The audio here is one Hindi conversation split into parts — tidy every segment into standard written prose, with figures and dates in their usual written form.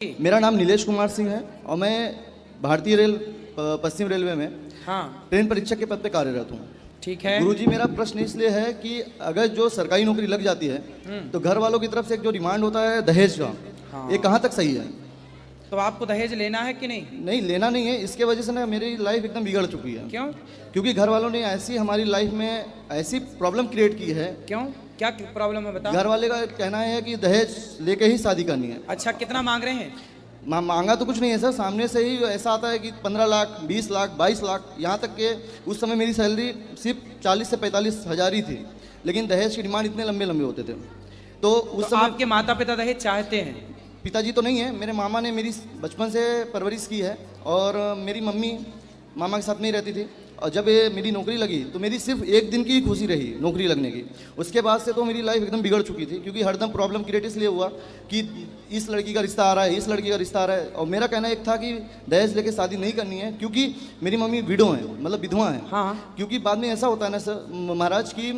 मेरा नाम नीलेश कुमार सिंह है और मैं भारतीय रेल पश्चिम रेलवे में ट्रेन परीक्षक के पद पे कार्यरत हूँ। ठीक है गुरुजी, मेरा प्रश्न इसलिए है कि अगर जो सरकारी नौकरी लग जाती है तो घर वालों की तरफ से एक जो डिमांड होता है दहेज का, ये कहाँ तक सही है? तो आपको दहेज लेना है कि नहीं? नहीं, लेना नहीं है। इसके वजह से ना मेरी लाइफ एकदम बिगड़ चुकी है। क्यों? क्योंकि घर वालों ने ऐसी हमारी लाइफ में ऐसी प्रॉब्लम क्रिएट की है। क्यों, क्या प्रॉब्लम है बताओ? घर वाले का कहना है कि दहेज लेके ही शादी करनी है। अच्छा, कितना मांग रहे हैं? मांगा तो कुछ नहीं है सर, सामने से ही ऐसा आता है कि 15 लाख, 20 लाख, 22 लाख, यहाँ तक के उस समय मेरी सैलरी सिर्फ 40 से 45 हज़ार ही थी, लेकिन दहेज की डिमांड इतने लंबे लंबे होते थे। तो उस समय आपके माता पिता दहेज चाहते हैं? पिताजी तो नहीं है, मेरे मामा ने मेरी बचपन से परवरिश की है और मेरी मम्मी मामा के साथ नहीं रहती थी। और जब ये मेरी नौकरी लगी तो मेरी सिर्फ एक दिन की ही खुशी रही नौकरी लगने की। उसके बाद से तो मेरी लाइफ एकदम बिगड़ चुकी थी, क्योंकि हरदम प्रॉब्लम क्रिएट इसलिए हुआ कि इस लड़की का रिश्ता आ रहा है, इस लड़की का रिश्ता आ रहा है। और मेरा कहना एक था कि दहेज लेके शादी नहीं करनी है, क्योंकि मेरी मम्मी विडो हैं, मतलब विधवा हैं। हाँ। क्योंकि बाद में ऐसा होता है ना सर महाराज की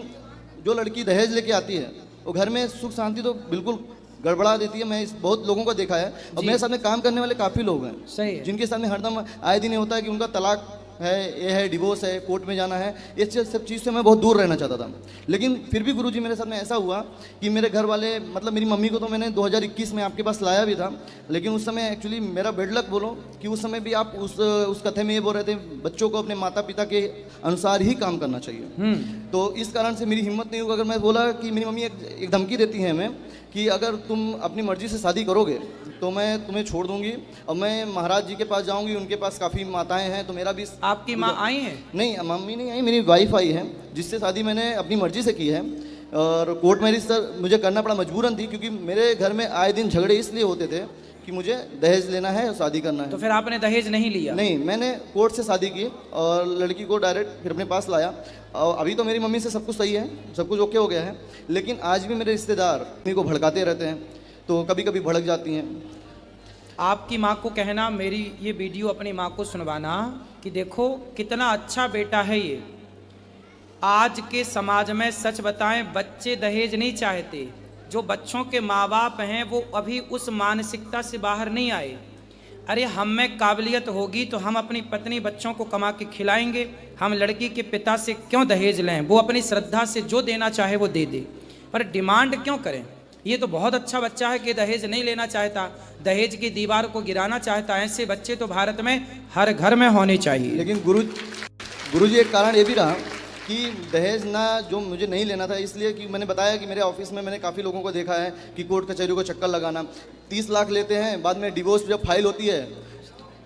जो लड़की दहेज लेके आती है वो घर में सुख शांति तो बिल्कुल गड़बड़ा देती है। मैं बहुत लोगों को देखा है और मेरे सामने काम करने वाले काफ़ी लोग हैं सही है, जिनके सामने हरदम आए दिन ये होता है कि उनका तलाक है, ये है, डिवोर्स है, कोर्ट में जाना है। ये सब चीज़ से मैं बहुत दूर रहना चाहता था, लेकिन फिर भी गुरुजी मेरे साथ में ऐसा हुआ कि मेरे घर वाले, मतलब मेरी मम्मी को तो मैंने 2021 में आपके पास लाया भी था, लेकिन उस समय एक्चुअली मेरा बेड लक बोलो कि उस समय भी आप उस कथे में ये बोल रहे थे बच्चों को अपने माता पिता के अनुसार ही काम करना चाहिए। तो इस कारण से मेरी हिम्मत नहीं हुई। अगर मैं बोला कि मेरी मम्मी एक धमकी देती है हमें कि अगर तुम अपनी मर्जी से शादी करोगे तो मैं तुम्हें छोड़ दूंगी और मैं महाराज जी के पास जाऊंगी, उनके पास काफ़ी माताएं हैं, तो मेरा भी। आपकी माँ आई हैं? नहीं, मम्मी नहीं आई, मेरी वाइफ आई है, जिससे शादी मैंने अपनी मर्जी से की है। और कोर्ट मैरिज सर मुझे करना पड़ा, मजबूरन थी, क्योंकि मेरे घर में आए दिन झगड़े इसलिए होते थे कि मुझे दहेज लेना है और शादी करना है। तो फिर आपने दहेज नहीं लिया? नहीं, मैंने कोर्ट से शादी की और लड़की को डायरेक्ट फिर अपने पास लाया। और अभी तो मेरी मम्मी से सब कुछ सही है, सब कुछ ओके हो गया है, लेकिन आज भी मेरे रिश्तेदार मम्मी को भड़काते रहते हैं, तो कभी कभी भड़क जाती हैं। आपकी माँ को कहना, मेरी ये वीडियो अपनी माँ को सुनवाना कि देखो कितना अच्छा बेटा है ये। आज के समाज में सच बताएं, बच्चे दहेज नहीं चाहते। जो बच्चों के माँ बाप हैं वो अभी उस मानसिकता से बाहर नहीं आए। अरे हम में काबिलियत होगी तो हम अपनी पत्नी बच्चों को कमा के खिलाएंगे, हम लड़की के पिता से क्यों दहेज लें? वो अपनी श्रद्धा से जो देना चाहे वो दे दे, पर डिमांड क्यों करें? ये तो बहुत अच्छा बच्चा है कि दहेज नहीं लेना चाहता, दहेज की दीवार को गिराना चाहता है। ऐसे बच्चे तो भारत में हर घर में होने चाहिए। लेकिन गुरुजी एक कारण ये भी रहा कि दहेज ना जो मुझे नहीं लेना था, इसलिए कि मैंने बताया कि मेरे ऑफिस में मैंने काफ़ी लोगों को देखा है कि कोर्ट कचहरी को चक्कर लगाना, 30 लाख लेते हैं, बाद में डिवोर्स जब फाइल होती है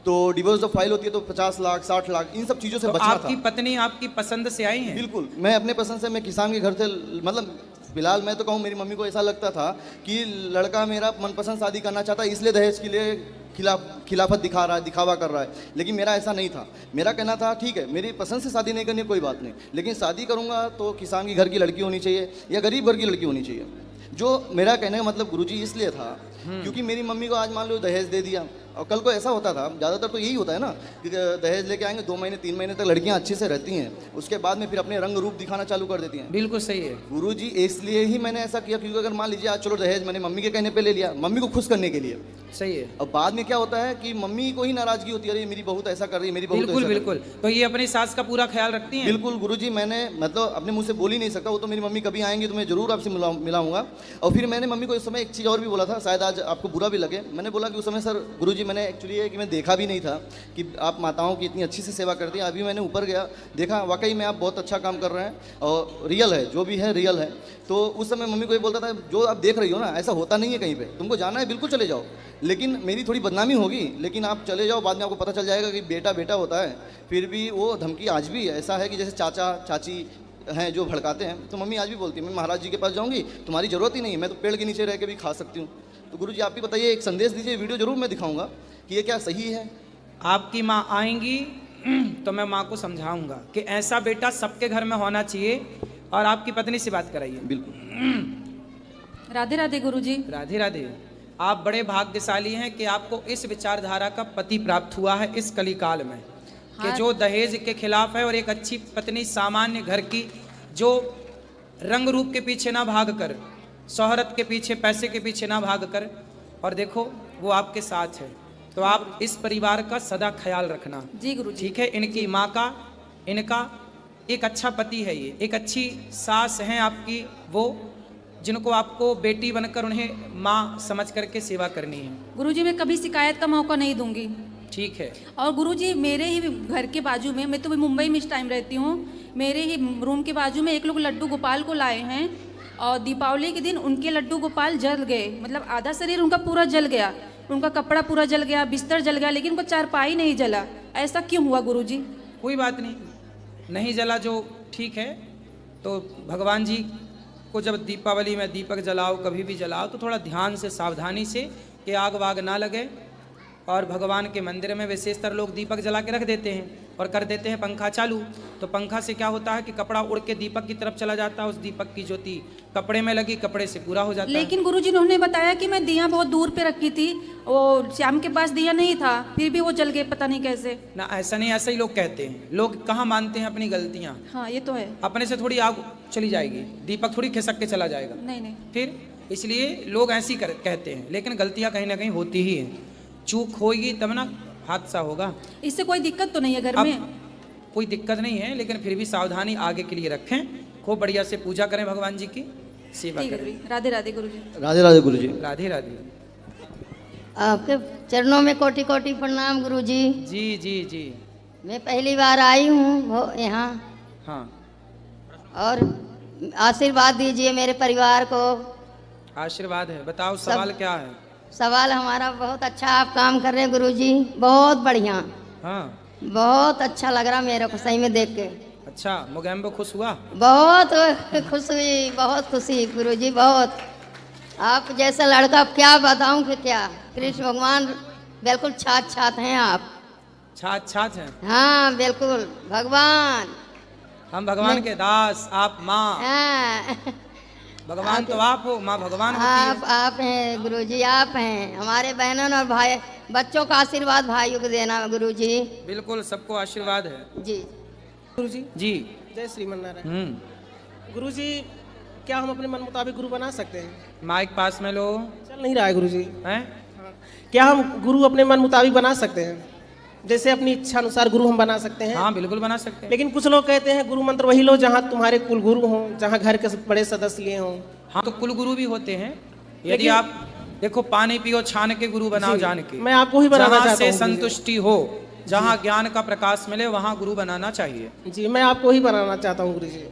तो डिवोर्स जब फाइल होती है तो 50 लाख 60 लाख इन सब चीज़ों से बचना था। आपकी पत्नी आपकी पसंद से आई है? बिल्कुल, मैं अपने पसंद से, मैं किसान के घर से, मतलब फिलहाल मैं तो कहूँ मेरी मम्मी को ऐसा लगता था कि लड़का मेरा मनपसंद शादी करना चाहता है, इसलिए दहेज के लिए खिलाफत दिखा रहा है, दिखावा कर रहा है। लेकिन मेरा ऐसा नहीं था। मेरा कहना था ठीक है, मेरी पसंद से शादी नहीं करनी कोई बात नहीं, लेकिन शादी करूँगा तो किसान के घर की लड़की होनी चाहिए या गरीब घर की लड़की होनी चाहिए। जो मेरा कहने का मतलब गुरुजी इसलिए था क्योंकि मेरी मम्मी को आज मान लो दहेज दे दिया और कल को ऐसा होता था, ज़्यादातर तो यही होता है ना कि दहेज लेके आएंगे, 2 महीने 3 महीने तक लड़कियां अच्छे से रहती हैं, उसके बाद में फिर अपने रंग रूप दिखाना चालू कर देती हैं। बिल्कुल सही है गुरुजी, इसलिए ही मैंने ऐसा किया, क्योंकि अगर मान लीजिए आज चलो दहेज मैंने मम्मी के कहने पे ले लिया, मम्मी को खुश करने के लिए, सही है। अब बाद में क्या होता है कि मम्मी को ही नाराजगी होती है, अरे मेरी बहू तो ऐसा कर रही है, मेरी बहू बिल्कुल बिल्कुल। तो ये अपनी सास का पूरा ख्याल रखती हैं? बिल्कुल गुरुजी, मैंने मतलब अपने मुंह से बोल ही नहीं सकता, वो तो मेरी मम्मी कभी आएंगी तो मैं जरूर आपसे मिलाऊंगा। और फिर मैंने मम्मी को इस समय एक चीज़ और भी बोला था, शायद आज आपको बुरा भी लगे। मैंने बोला कि उस समय सर गुरुजी मैंने एक्चुअली है कि मैं देखा भी नहीं था कि आप माताओं की इतनी अच्छी से सेवा करती हैं। अभी मैंने ऊपर गया, देखा वाकई में आप बहुत अच्छा काम कर रहे हैं और रियल है, जो भी है रियल है। तो उस समय मम्मी को ये बोलता था, जो आप देख रही हो ना ऐसा होता नहीं है कहीं पे, तुमको जाना है बिल्कुल चले जाओ, लेकिन मेरी थोड़ी बदनामी होगी, लेकिन आप चले जाओ, बाद में आपको पता चल जाएगा कि बेटा बेटा होता है। फिर भी वो धमकी आज भी ऐसा है कि जैसे चाचा चाची हैं जो भड़काते हैं, तो मम्मी आज भी बोलती है मैं महाराज जी के पास जाऊंगी, तुम्हारी जरूरत ही नहीं है, मैं तो पेड़ के नीचे रह के भी खा सकती हूँ। तो गुरुजी आप भी बताइए, एक संदेश दीजिए, वीडियो जरूर मैं दिखाऊंगा कि ये क्या सही है। आपकी माँ आएंगी तो मैं माँ को समझाऊंगा कि ऐसा बेटा सबके घर में होना चाहिए। और आपकी पत्नी से बात कराइए। बिल्कुल। राधे राधे गुरुजी। राधे राधे। आप बड़े भाग्यशाली हैं कि आपको इस विचारधारा का पति प्राप्त हुआ है इस कलिकाल में, कि जो दहेज के खिलाफ है, और एक अच्छी पत्नी सामान्य घर की, जो रंग रूप के पीछे ना भाग कर, शोहरत के पीछे, पैसे के पीछे ना भाग कर। और देखो वो आपके साथ है। तो आप इस परिवार का सदा ख्याल रखना। जी गुरुजी। ठीक है। इनकी माँ का, इनका एक अच्छा पति है, ये एक अच्छी सास हैं आपकी, वो जिनको आपको बेटी बनकर उन्हें माँ समझ करके सेवा करनी है। गुरुजी मैं कभी शिकायत का मौका नहीं दूंगी। ठीक है। और गुरुजी मेरे ही घर के बाजू में, मैं तो मुंबई में इस टाइम रहती हूँ, मेरे ही रूम के बाजू में एक लोग लड्डू गोपाल को लाए हैं और दीपावली के दिन उनके लड्डू गोपाल जल गए, मतलब आधा शरीर उनका पूरा जल गया, उनका कपड़ा पूरा जल गया, बिस्तर जल गया, लेकिन उनका चारपाई नहीं जला। ऐसा क्यों हुआ गुरुजी? कोई बात नहीं, नहीं जला जो ठीक है। तो भगवान जी को जब दीपावली में दीपक जलाओ, कभी भी जलाओ, तो थोड़ा ध्यान से, सावधानी से कि आग वाग ना लगे। और भगवान के मंदिर में विशेषतर लोग दीपक जला के रख देते हैं और कर देते हैं पंखा चालू। तो पंखा से क्या होता है कि कपड़ा उड़ के दीपक की तरफ चला जाता है, उस दीपक की ज्योति कपड़े में लगी, कपड़े से पूरा हो जाता है। लेकिन गुरुजी उन्होंने बताया कि मैं दिया बहुत दूर पे रखी थी, वो श्याम के पास दिया नहीं था, फिर भी वो जल गए, पता नहीं कैसे। ना ऐसा नहीं, ऐसा ही लोग कहते हैं। लोग कहाँ मानते हैं अपनी गलतियाँ। हाँ ये तो है। अपने से थोड़ी आग चली जाएगी, दीपक थोड़ी खिसक के चला जाएगा। नहीं नहीं। फिर इसलिए लोग ऐसी कहते हैं, लेकिन गलतियाँ कहीं ना कहीं होती ही हैं। चूक होगी तब ना हादसा होगा। इससे कोई दिक्कत तो नहीं है घर अब में? कोई दिक्कत नहीं है, लेकिन फिर भी सावधानी आगे के लिए रखें। खूब बढ़िया से पूजा करें, भगवान जी की सेवा ठीक है करें। गुरुजी। राधे राधे गुरुजी। राधे राधे गुरुजी। राधे राधे। आपके चरणों में कोटि कोटि प्रणाम गुरुजी। जी जी जी। मैं पहली बार आई हूँ वो यहाँ, हाँ, और आशीर्वाद दीजिए मेरे परिवार को। आशीर्वाद है। बताओ सवाल क्या है? सवाल हमारा बहुत अच्छा आप काम कर रहे हैं गुरुजी, बहुत बढ़िया, हाँ, बहुत अच्छा लग रहा मेरे को सही में देख के। अच्छा, मोगैम्बो खुश हुआ? बहुत खुश हुई, बहुत खुशी गुरुजी, बहुत। आप जैसा लड़का क्या बताऊं कि क्या, कृष्ण भगवान बिल्कुल छाछ छाछ हैं आप। छाछ छाछ है। हाँ बिल्कुल भगवान। हम भगवान के दास, आप माँ। हाँ, भगवान तो आप हो, माँ भगवान होती है। आप हैं गुरुजी, आप हैं। हमारे बहनों और भाई बच्चों का आशीर्वाद भाइयों को देना गुरुजी। बिल्कुल, सबको आशीर्वाद है। जी गुरुजी जी। जय श्रीमन नारायण। गुरुजी क्या हम अपने मन मुताबिक गुरु बना सकते हैं? माइक पास में लो। चल नहीं रहा है गुरुजी। हैं? क्या हम गुरु अपने मन मुताबिक बना सकते हैं? जैसे अपनी इच्छा अनुसार गुरु हम बना सकते हैं। हाँ बिल्कुल बना सकते हैं। लेकिन कुछ लोग कहते हैं गुरु मंत्र वही लो जहाँ तुम्हारे कुल गुरु हों, जहाँ घर के बड़े सदस्य लिए हों। हाँ तो कुल गुरु भी होते हैं। यदि लेकिन- आप देखो, पानी पियो छान के गुरु बनाओ जी, जान के। मैं आपको ही बनाना जहाँ चाहता से हूँ गुरुजी। संतुष्टि हो, जहाँ ज्ञान का प्रकाश मिले, वहाँ गुरु बनाना चाहिए। जी मैं आपको ही बनाना चाहता हूँ गुरुजी।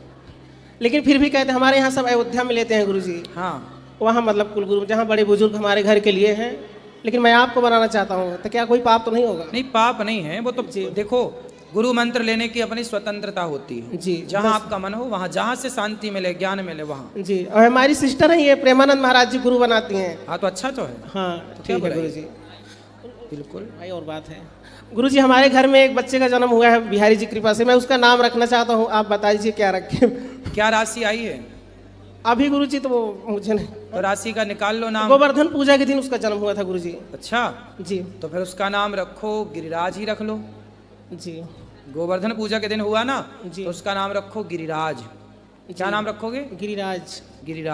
लेकिन फिर भी कहते हैं हमारे यहाँ सब अयोध्या में लेते हैं गुरुजी, हाँ, वहाँ मतलब कुल गुरु जहाँ बड़े बुजुर्ग हमारे घर के लिए हैं। लेकिन मैं आपको बनाना चाहता हूँ, तो क्या कोई पाप तो नहीं होगा? नहीं पाप नहीं है वो तो। जी। देखो, गुरु मंत्र लेने की अपनी स्वतंत्रता होती है। जी, जहाँ बस- आपका मन हो, वहाँ जहाँ से शांति मिले, ज्ञान मिले, वहाँ। जी, और हमारी सिस्टर है ये प्रेमानंद महाराज जी गुरु बनाती हैं। हाँ तो अच्छा तो है। हाँ क्या ठीक है बुराई? गुरु जी। बिल्कुल। भाई और बात है गुरु जी, हमारे घर में एक बच्चे का जन्म हुआ है बिहारी जी कृपा से। मैं उसका नाम रखना चाहता हूँ, आप बता दीजिए क्या रखें। क्या राशि आई है? अभी गुरु जी तो वो मुझे नहीं, तो राशि का निकाल लो नाम। गोवर्धन पूजा के दिन उसका जन्म हुआ था गुरु जी। अच्छा, जी तो फिर उसका नाम रखो गिरिराज ही रख लो। जी गोवर्धन पूजा के दिन हुआ ना, जी। तो उसका नाम रखो गिरिराज। क्या जी। नाम रखोगे? गिरिराज। गिरिराज।